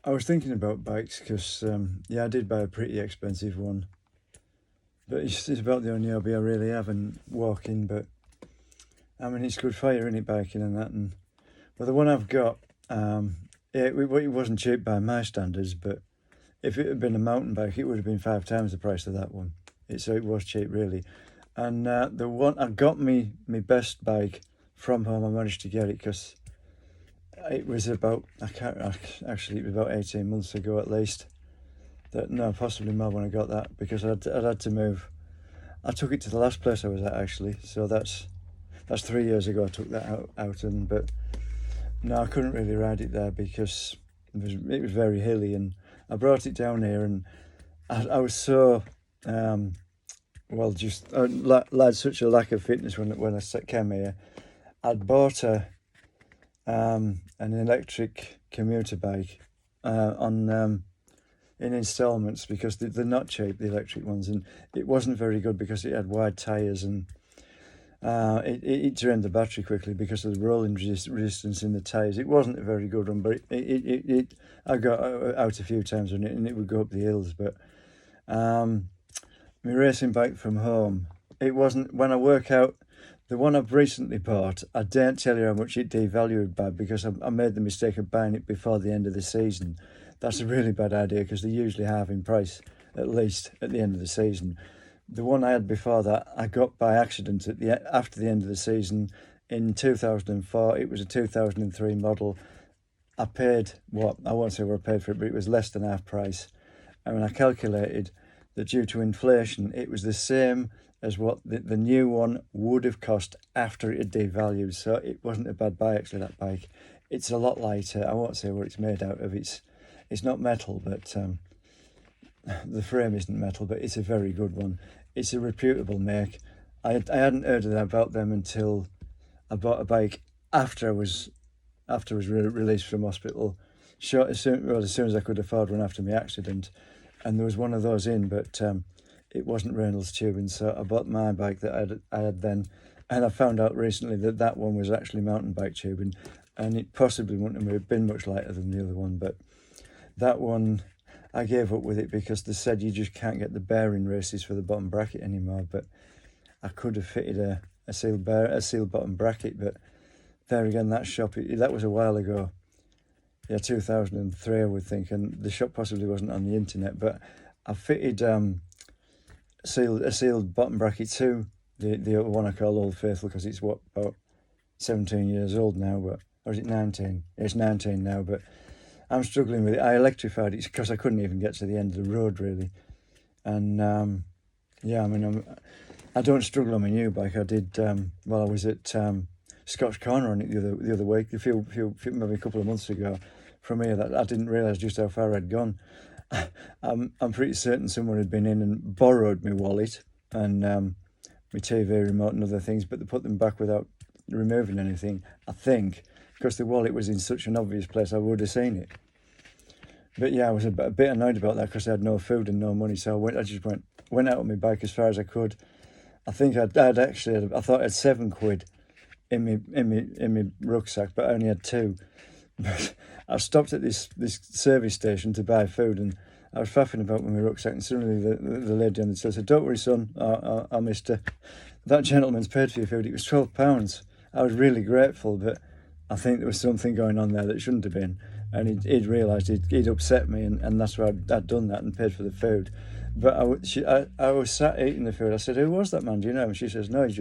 I was thinking about bikes because, yeah, I did buy a pretty expensive one, but it's about the only hobby I really have, and walking. But I mean, it's good fire, isn't it, biking and that? And well, the one I've got, yeah, it wasn't cheap by my standards, but if it had been a mountain bike, it would have been 5 times the price of that one. So it was cheap, really. And the one I got me best bike from home, I managed to get it because it was about I can't actually it was about 18 months ago at least. That no, possibly more when I got that because I'd had to move. I took it to the last place I was at actually, so that's 3 years ago. I took that out and but no, I couldn't really ride it there because it was very hilly, and I brought it down here, and I was so well just had such a lack of fitness when I came here. I'd bought an electric commuter bike on in installments because they're not cheap, the electric ones, and it wasn't very good because it had wide tyres, and it drained the battery quickly because of the rolling resistance in the tyres. It wasn't a very good one, but I got out a few times on it, and it would go up the hills. But my racing bike from home, it wasn't when I work out. The one I've recently bought, I daren't tell you how much it devalued bad because I made the mistake of buying it before the end of the season. That's a really bad idea because they usually halve in price at least at the end of the season. The one I had before that, I got by accident after the end of the season in 2004. It was a 2003 model. I paid what I won't say what I paid for it, but it was less than half price. And when I calculated that due to inflation, it was the same as what the new one would have cost after it had devalued. So it wasn't a bad buy actually, that bike. It's a lot lighter. I won't say what it's made out of. It's not metal, but the frame isn't metal, but it's a very good one. It's a reputable make. I hadn't heard about them until I bought a bike after I was released from hospital. Sure, as soon as I could afford one after my accident, and there was one of those in, but it wasn't Reynolds tubing, so I bought my bike that I had then, and I found out recently that that one was actually mountain bike tubing, and it possibly wouldn't have been much lighter than the other one, but that one I gave up with it because they said you just can't get the bearing races for the bottom bracket anymore. But I could have fitted a sealed bottom bracket, but there again, that shop that was a while ago. Yeah, 2003 I would think, and the shop possibly wasn't on the internet. But I fitted a sealed bottom bracket too. The other one I call Old Faithful because it's what about 17 years old now, but or is it 19? It's 19 now, but I'm struggling with it. I electrified it because I couldn't even get to the end of the road really, and yeah, I mean I don't struggle on my new bike. I did while I was at Scotch Corner on it the other week, maybe a couple of months ago. From here, that I didn't realise just how far I'd gone. I'm pretty certain someone had been in and borrowed my wallet and my TV remote and other things, but they put them back without removing anything. I think because the wallet was in such an obvious place, I would have seen it. But yeah, I was a bit annoyed about that because I had no food and no money, so I just went out on my bike as far as I could. I think I thought I had £7 in my rucksack, but I only had two. But I stopped at this service station to buy food, and I was faffing about with my rucksack, and suddenly the lady on the till said, "Don't worry, son, I mister. That gentleman's paid for your food. It was £12." I was really grateful, but I think there was something going on there that shouldn't have been, and he'd realised he'd upset me, and that's why I'd done that and paid for the food. But I was sat eating the food. I said, "Who was that man? Do you know?" And she says, "No, he's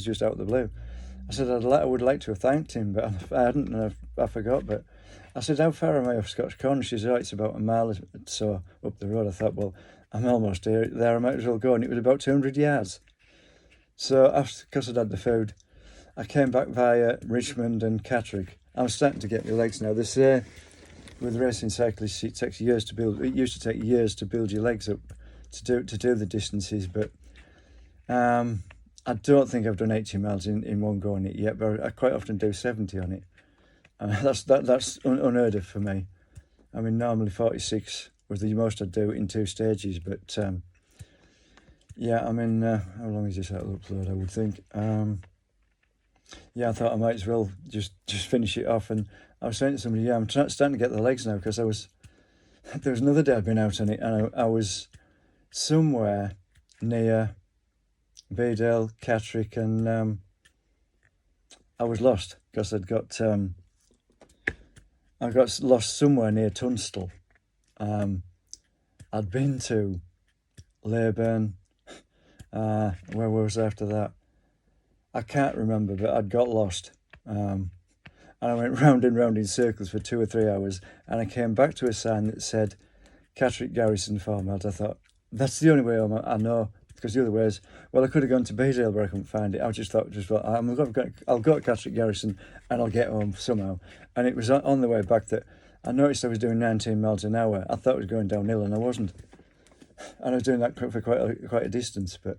just out of the blue." I said, I would like to have thanked him, but I hadn't, and I forgot. But I said, "How far am I off Scotch Corner?" She said, "Oh, it's about a mile or so up the road." I thought, well, I'm almost there. I might as well go. And it was about 200 yards. So after, because I'd had the food, I came back via Richmond and Catterick. I was starting to get my legs now. They say with racing cyclists, it takes years to build. It used to take years to build your legs up to do the distances, but I don't think I've done 80 miles in one go on it yet, but I quite often do 70 on it. That's unheard of for me. I mean, normally 46 was the most I'd do in 2 stages, but yeah, I mean, how long is this out of upload? I would think. Yeah, I thought I might as well just finish it off, and I was saying to somebody, yeah, I'm starting to get the legs now because I was there was another day I'd been out on it, and I was somewhere near Bedale, Catterick, and I was lost because I got lost somewhere near Tunstall. I'd been to Leyburn. Where was I after that? I can't remember, but I'd got lost. And I went round and round in circles for 2 or 3 hours, and I came back to a sign that said Catterick Garrison Farmhouse. I thought, that's the only way home I know, because the other ways, well, I could have gone to Bedale, but I couldn't find it. I just thought, I'll go to Catterick Garrison and I'll get home somehow. And it was on the way back that I noticed I was doing 19 miles an hour. I thought it was going downhill, and I wasn't. And I was doing that for quite a distance, but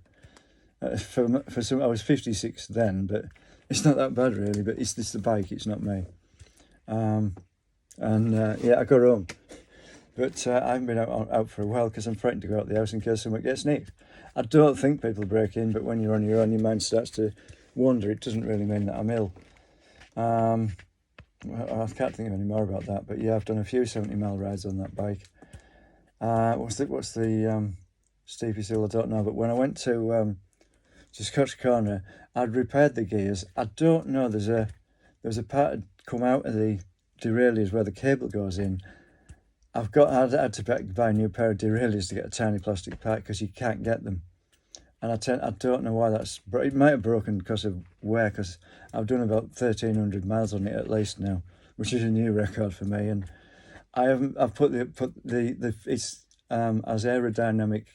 for some, I was 56 then, but it's not that bad really. But it's the bike, it's not me. Yeah, I got home, but I haven't been out for a while because I'm frightened to go out the house in case someone gets nicked. I don't think people break in, but when you're on your own, your mind starts to wander. It doesn't really mean that I'm ill. I can't think of any more about that, but yeah, I've done a few 70-mile rides on that bike. What's the steepest hill? I don't know, but when I went to Scotch Corner, I'd repaired the gears. I don't know. There's a part that come out of the derailleurs where the cable goes in. I had to buy a new pair of derailleurs to get a tiny plastic part because you can't get them. And I don't know why that's. It might have broken because of wear. Because I've done about 1,300 miles on it at least now, which is a new record for me. And I've put it's as aerodynamic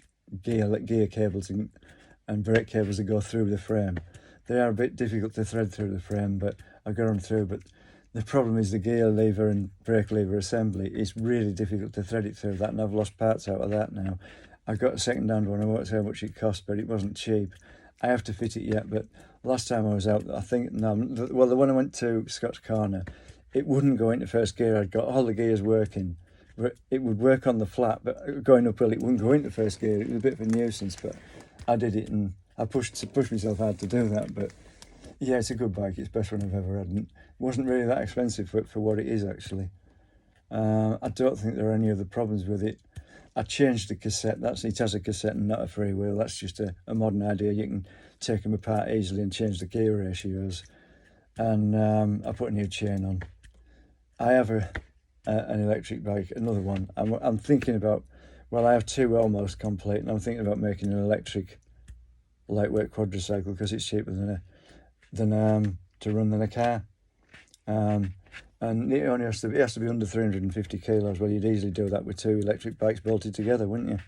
gear cables and brake cables that go through the frame. They are a bit difficult to thread through the frame, but I got them through. But the problem is the gear lever and brake lever assembly. It's really difficult to thread it through that, and I've lost parts out of that now. I got a second-hand one. I won't say how much it cost, but it wasn't cheap. I have to fit it yet, but last time I was out, I think, the one I went to Scotch Corner, it wouldn't go into first gear. I'd got all the gears working. It would work on the flat, but going uphill, it wouldn't go into first gear. It was a bit of a nuisance, but I did it, and I pushed myself hard to do that. But yeah, it's a good bike. It's the best one I've ever had. And it wasn't really that expensive for what it is, actually. I don't think there are any other problems with it. I changed the cassette. It has a cassette and not a freewheel. That's just a modern idea. You can take them apart easily and change the gear ratios. And I put a new chain on. I have an electric bike, another one. I'm thinking about, well, I have two almost complete, and I'm thinking about making an electric lightweight quadricycle because it's cheaper to run than a car. And it only has to be under 350 kilos. Well, you'd easily do that with two electric bikes bolted together, wouldn't you?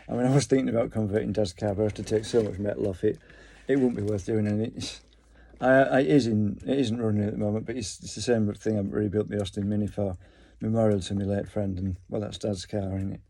I mean, I was thinking about converting Dad's car, but I have to take so much metal off it. It wouldn't be worth doing. And it isn't running at the moment, but it's the same thing I rebuilt the Austin Mini for, memorial to my late friend. And well, that's Dad's car, isn't it?